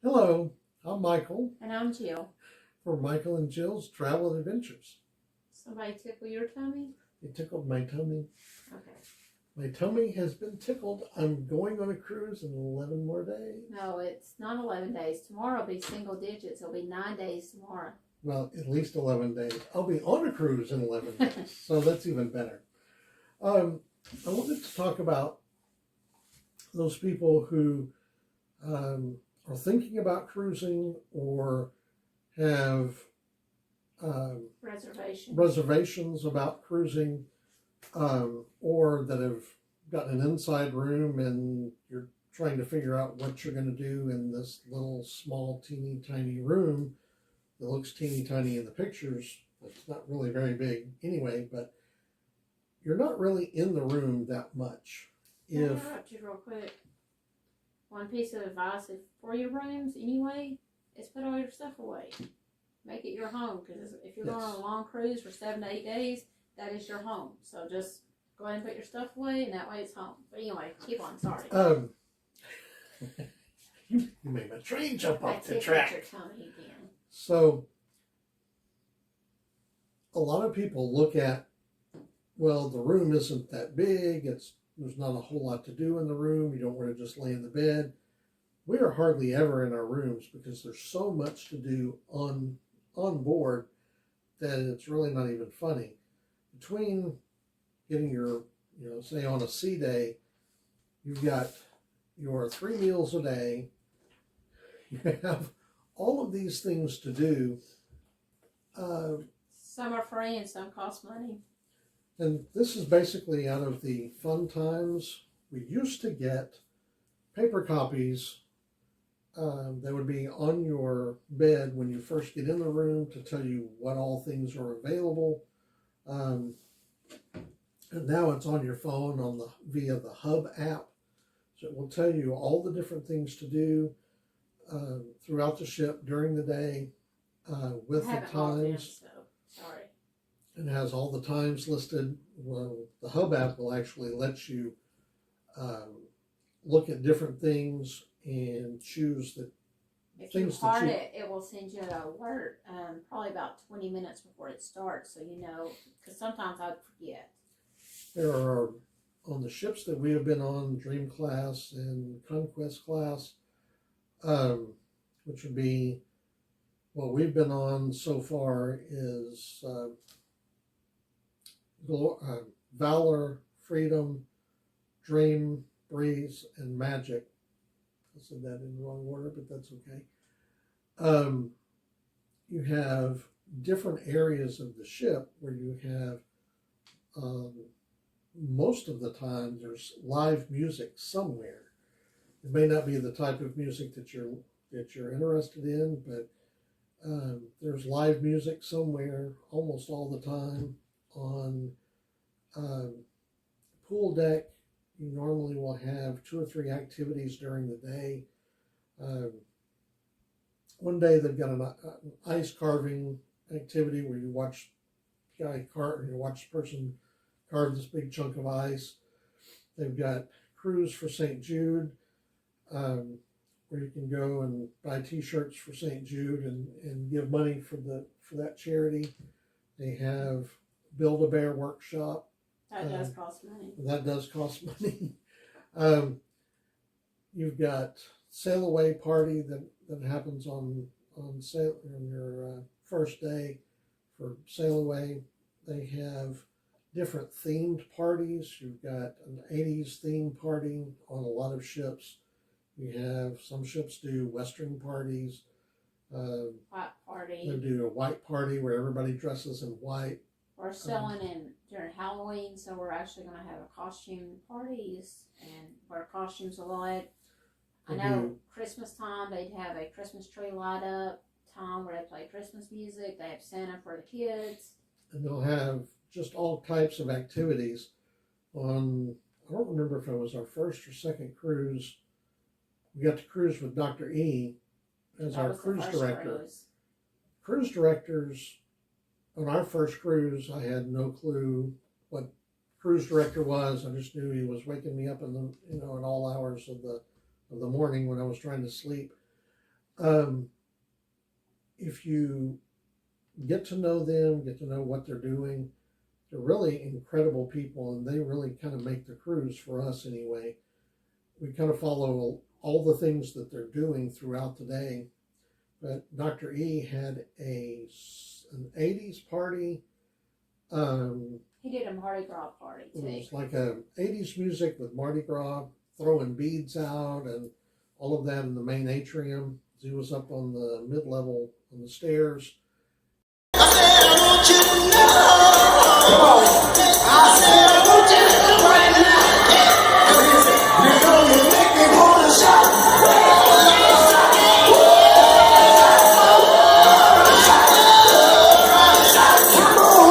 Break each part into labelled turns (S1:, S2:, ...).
S1: Hello, I'm Michael
S2: And I'm Jill.
S1: for Michael and Jill's Travel Adventures.
S2: Somebody tickle your tummy?
S1: It tickled my tummy.
S2: Okay.
S1: My tummy has been tickled. I'm going on a cruise in 11 more days.
S2: No, it's not 11 days. Tomorrow will be single digits. It'll be 9 days tomorrow.
S1: Well, at least 11 days. I'll be on a cruise in 11 days, so that's even better. I wanted to talk about those people who are thinking about cruising or have reservations about cruising, or that have gotten an inside room and you're trying to figure out what you're going to do in this little small teeny tiny room that looks teeny tiny in the pictures. It's not really very big anyway, but you're not really in the room that much.
S2: Can I interrupt you real quick? One piece of advice for your rooms anyway is put all your stuff away. Make it your home, because if you're going on a long cruise for 7 to 8 days, that is your home. So just go ahead and put your stuff away, and that way it's home. But anyway, keep on. Sorry.
S1: You made my train jump off the track.
S2: Your tummy again.
S1: So a lot of people look at, well, the room isn't that big. There's not a whole lot to do in the room. You don't want to just lay in the bed. We are hardly ever in our rooms because there's so much to do on board that it's really not even funny. Between getting your, say on a sea day, you've got your 3 meals a day. You have all of these things to do.
S2: Some are free and some cost money.
S1: And this is basically out of the fun times. We used to get paper copies that would be on your bed when you first get in the room to tell you what all things are available. And now it's on your phone via the Hub app. So it will tell you all the different things to do throughout the ship during the day with the times.
S2: Sorry.
S1: It has all the times listed. Well, the Hub app will actually let you look at different things and choose the
S2: if
S1: things
S2: you heart it will send you an alert probably about 20 minutes before it starts, so you know, because sometimes I forget.
S1: There are, on the ships that we have been on, Dream Class and Conquest Class, which would be what we've been on so far is Valor, Freedom, Dream, Breeze, and Magic. I said that in the wrong order, but that's okay. You have different areas of the ship where you have, most of the time, there's live music somewhere. It may not be the type of music that you're interested in, but there's live music somewhere almost all the time. On pool deck, you normally will have 2 or 3 activities during the day. One day they've got an ice carving activity where you watch the person carve this big chunk of ice. They've got cruise for St. Jude, where you can go and buy T-shirts for St. Jude and give money for that charity. They have Build-A-Bear workshop.
S2: That does cost money.
S1: That does cost money. You've got Sail Away party that happens on your first day for Sail Away. They have different themed parties. You've got an 80s theme party on a lot of ships. You have some ships do Western parties.
S2: White party.
S1: They do a white party where everybody dresses in white.
S2: We're selling in during Halloween, so we're actually going to have a costume parties and wear costumes a lot. I know Christmas time they'd have a Christmas tree light up time where they play Christmas music. They have Santa for the kids.
S1: And they'll have just all types of activities. I don't remember if it was our first or second cruise. We got to cruise with Dr. E as our cruise director. Cruise directors, on our first cruise, I had no clue what cruise director was. I just knew he was waking me up at all hours of the morning when I was trying to sleep. If you get to know them, get to know what they're doing, they're really incredible people, and they really kind of make the cruise for us anyway. We kind of follow all the things that they're doing throughout the day. But Dr. E had an 80s party.
S2: He did a Mardi Gras party too.
S1: It was like a 80s music with Mardi Gras, throwing beads out and all of that in the main atrium. He was up on the mid-level on the stairs.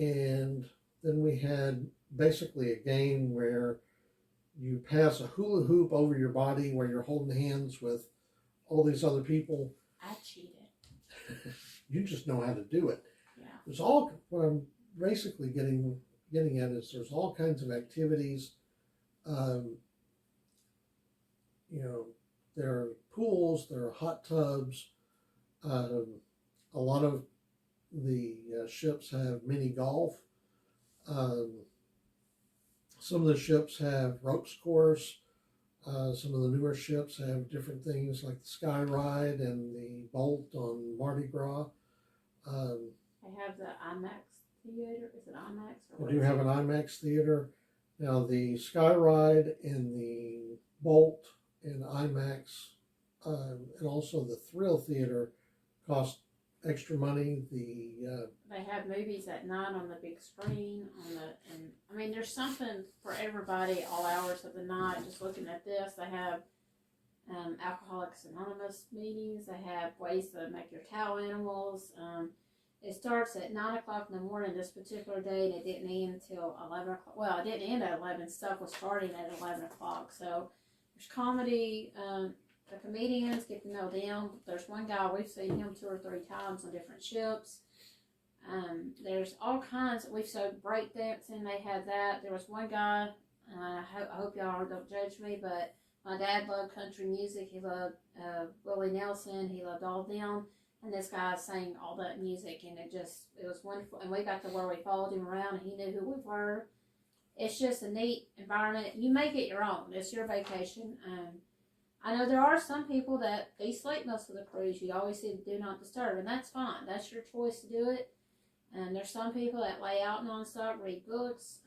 S1: And then we had basically a game where you pass a hula hoop over your body where you're holding hands with all these other people.
S2: I cheated.
S1: You just know how to do it.
S2: Yeah.
S1: There's all, what I'm basically getting at is there's all kinds of activities. There are pools, there are hot tubs. A lot of the ships have mini golf. Some of the ships have ropes course. Some of the newer ships have different things like the Sky Ride and the Bolt on Mardi Gras.
S2: They have the IMAX theater. Is it IMAX? Or
S1: We do have an IMAX theater. Now the Sky Ride and the Bolt and IMAX and also the Thrill Theater cost extra money.
S2: They have movies at night on the big screen. And I mean, there's something for everybody all hours of the night. Just looking at this, they have Alcoholics Anonymous meetings. They have ways to make your towel animals. It starts at 9 o'clock in the morning this particular day, and it didn't end until 11 o'clock. Well, it didn't end at 11. Stuff was starting at 11 o'clock. So there's comedy. The comedians, get to know them. There's one guy, we've seen him 2 or 3 times on different ships. There's all kinds. We've seen breakdancing. They had that. There was one guy, I hope y'all don't judge me, but my dad loved country music. He loved Willie Nelson. He loved all of them. And this guy sang all that music, and it was wonderful. And we got to where we followed him around, and he knew who we were. It's just a neat environment. You make it your own. It's your vacation. I know there are some people that they sleep most of the cruise. You always see do not disturb, and that's fine. That's your choice to do it. And there's some people that lay out nonstop, read books,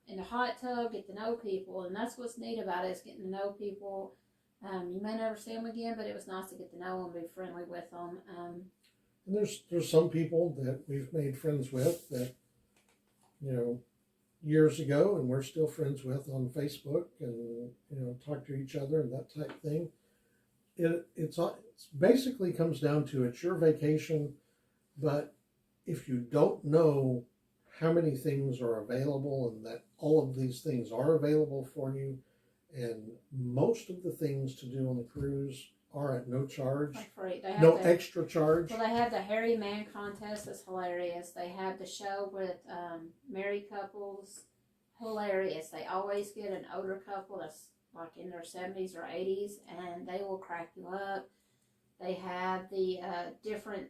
S2: in the hot tub, get to know people, and that's what's neat about it is getting to know people. You may never see them again, but it was nice to get to know them, be friendly with them.
S1: And there's some people that we've made friends with that, years ago, and we're still friends with on Facebook, and talk to each other and that type thing. It's basically comes down to it's your vacation, but if you don't know how many things are available and that all of these things are available for you, and most of the things to do on the cruise are at no charge, no extra charge.
S2: Well, they have the Hairy Man contest. That's hilarious. They have the show with married couples. Hilarious. They always get an older couple that's like in their 70s or 80s, and they will crack you up. They have the different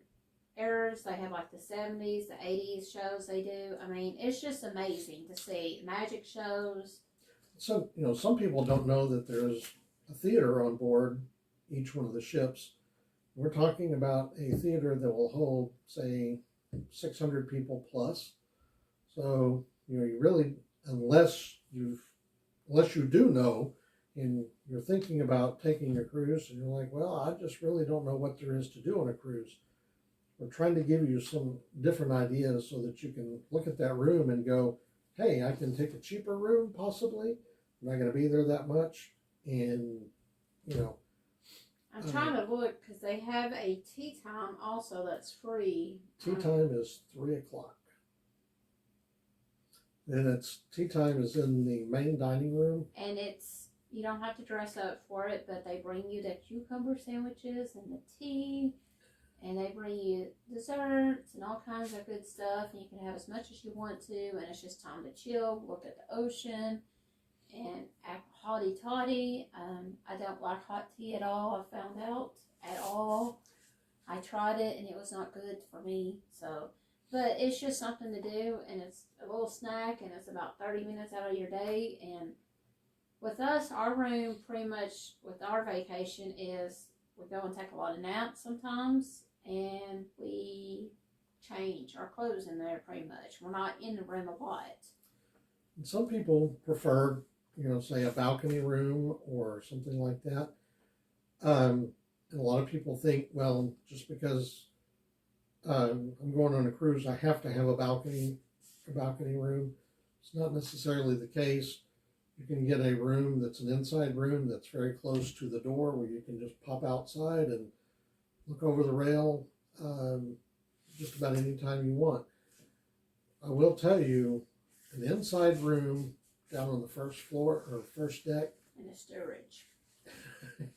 S2: eras. They have like the 70s, the 80s shows they do. I mean, it's just amazing to see magic shows.
S1: So, some people don't know that there's a theater on board each one of the ships. We're talking about a theater that will hold, say, 600 people plus. So, you really, unless you do know, and you're thinking about taking a cruise, and you're like, well, I just really don't know what there is to do on a cruise. We're trying to give you some different ideas so that you can look at that room and go, hey, I can take a cheaper room, possibly. I'm not going to be there that much. And,
S2: I'm trying to look because they have a tea time also that's free.
S1: Tea time is 3 o'clock. And tea time is in the main dining room.
S2: And you don't have to dress up for it, but they bring you the cucumber sandwiches and the tea, and they bring you desserts and all kinds of good stuff, and you can have as much as you want to, and it's just time to chill, look at the ocean, and act hotty-toddy. I don't like hot tea at all. I found out at all. I tried it and it was not good for me. So, but it's just something to do, and it's a little snack, and it's about 30 minutes out of your day. And with us, our room pretty much with our vacation is we go and take a lot of naps sometimes, and we change our clothes in there pretty much. We're not in the room a lot.
S1: And some people prefer, say a balcony room or something like that. And a lot of people think, well, just because I'm going on a cruise, I have to have a balcony room. It's not necessarily the case. You can get a room that's an inside room that's very close to the door where you can just pop outside and look over the rail just about any time you want. I will tell you, an inside room down on the first floor or first deck
S2: In the storage.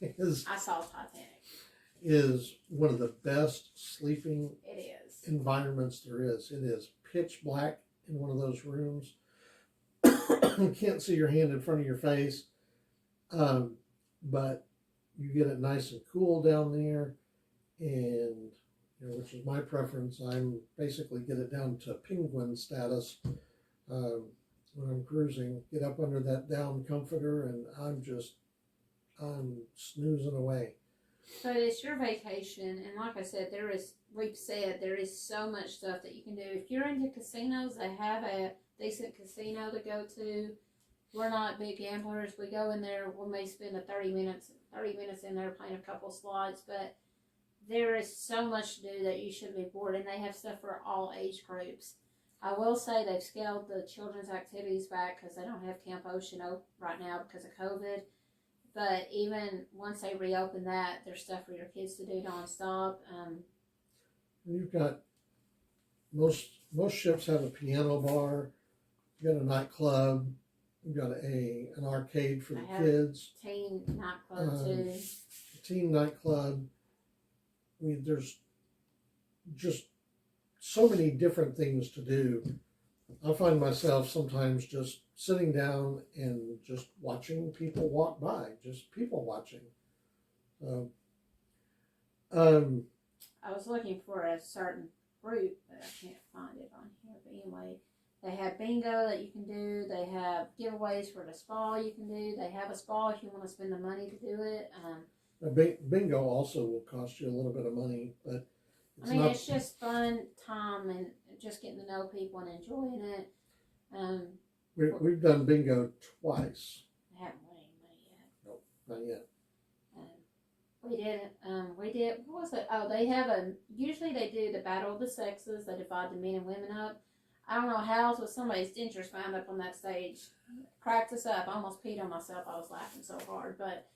S1: is
S2: I saw Titanic.
S1: is one of the best sleeping
S2: It is.
S1: environments there is. It is pitch black in one of those rooms. You can't see your hand in front of your face, but you get it nice and cool down there, and which is my preference. I'm basically get it down to penguin status when I'm cruising. Get up under that down comforter, and I'm snoozing away.
S2: But it's your vacation, and like I said, there is so much stuff that you can do. If you're into casinos, they have a decent casino to go to. We're not big gamblers. We go in there, we may spend 30 minutes in there playing a couple slots, but there is so much to do that you shouldn't be bored, and they have stuff for all age groups. I will say they've scaled the children's activities back because they don't have Camp Ocean right now because of COVID. But even once they reopen that, there's stuff for your kids to do nonstop.
S1: You've got most ships have a piano bar. You got a nightclub. You got an arcade for the kids.
S2: Teen nightclub too.
S1: Teen nightclub. I mean, there's just so many different things to do. I find myself sometimes just sitting down and just watching people walk by, just people watching.
S2: I was looking for a certain group, but I can't find it on here. But anyway, they have bingo that you can do. They have giveaways for the spa you can do. They have a spa if you want to spend the money to do it.
S1: Bingo also will cost you a little bit of money, but
S2: it's just fun time and just getting to know people and enjoying it.
S1: We've done bingo twice.
S2: I haven't won any money yet.
S1: Nope, not yet.
S2: We did, what was it? Oh, usually they do the battle of the sexes. They divide the men and women up. I don't know how, but somebody's dentures wound up on that stage. Cracked us up. I almost peed on myself. I was laughing so hard. But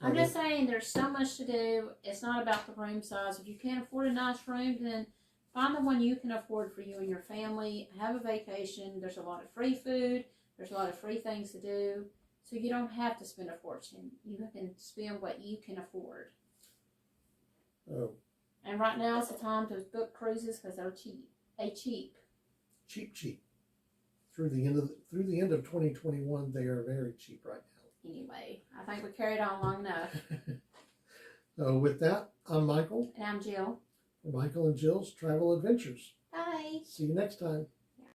S2: I'm just saying there's so much to do. It's not about the room size. If you can't afford a nice room, then find the one you can afford for you and your family. Have a vacation. There's a lot of free food. There's a lot of free things to do. So you don't have to spend a fortune. You can spend what you can afford.
S1: Oh.
S2: And right now is the time to book cruises because they're cheap.
S1: Cheap. Through the end of 2021, they are very cheap right now.
S2: Anyway, I think we carried on long enough.
S1: So with that, I'm Michael.
S2: And I'm Jill.
S1: Michael and Jill's Travel Adventures.
S2: Bye.
S1: See you next time.